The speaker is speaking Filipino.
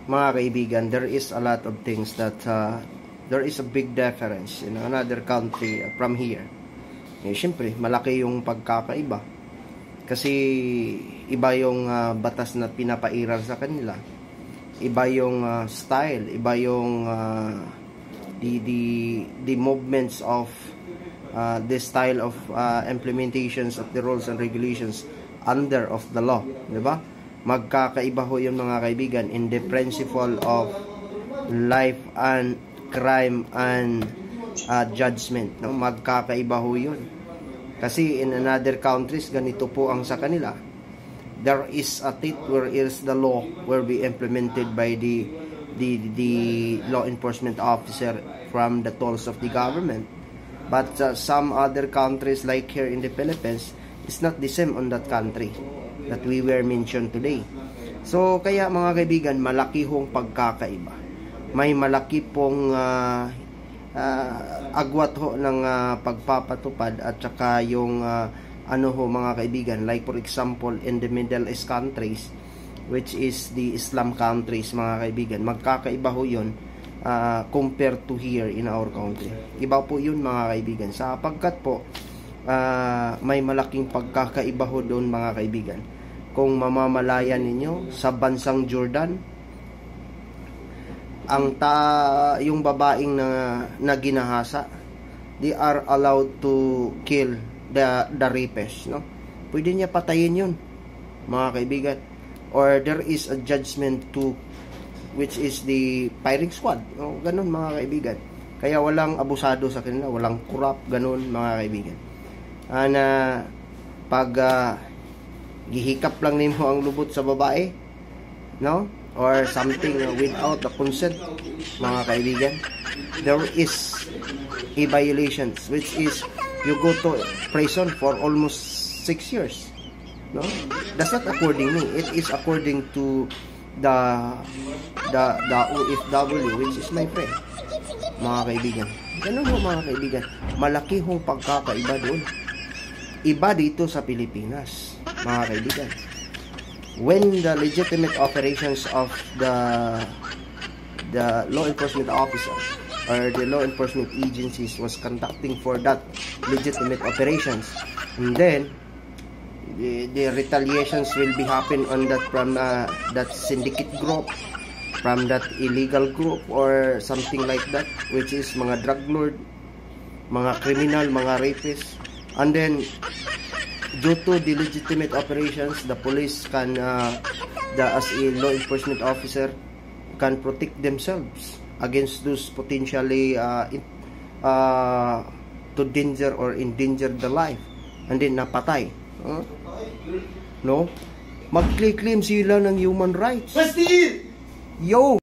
mga kaibigan, there is a lot of things that there is a big difference in another country from here. Siyempre, malaki yung pagkakaiba. Kasi iba yung batas na pinapairal sa kanila. Iba yung style, iba yung the movements of the style of implementations of the rules and regulations under of the law, di ba? Magkakaiba ho yun mga kaibigan in the principle of life and crime and judgment, no? Magkakaiba ho yun. Kasi in another countries, ganito po ang sa kanila. There is a tit where is the law will be implemented by the law enforcement officer from the tools of the government. But some other countries like here in the Philippines, it's not the same on that country that we were mentioned today. So kaya mga kaibigan, malaki hong pagkakaiba. May malaki pong agwat ho ng pagpapatupad at saka yung ano ho mga kaibigan, like for example in the Middle East countries, which is the Islam countries mga kaibigan, magkakaiba ho yun compared to here in our country. Iba po yun mga kaibigan, sapagkat po may malaking pagkakaiba ho doon mga kaibigan. Kung mamamalayan ninyo sa bansang Jordan, yung babaeng na ginahasa, they are allowed to kill the rapist, no? Pwede niya patayin yun mga kaibigan. Or there is a judgment to which is the firing squad, no? Ganun mga kaibigan. Kaya walang abusado sa kanila, walang corrupt, ganun mga kaibigan. Pag gihikap lang nimo ang lubot sa babae, no? Or something without the consent mga kaibigan, there is a violations, which is you go to prison for almost 6 years, no? That's not according me, it is according to the OFW, which is my friend mga kaibigan. Ganun ho mga kaibigan, malaki hong pagkakaiba doon. Iba dito sa Pilipinas mga kaibigan. When the legitimate operations of the law enforcement officer or the law enforcement agencies was conducting for that legitimate operations, and then the retaliations will be happen on that from that syndicate group, from that illegal group or something like that, which is mga drug lord, mga criminal, mga rapists. And then due to the legitimate operations, the police can as a law enforcement officer can protect themselves against those potentially to danger or endanger the life, and then napatay, no? Mag-claim sila ng human rights. Yo!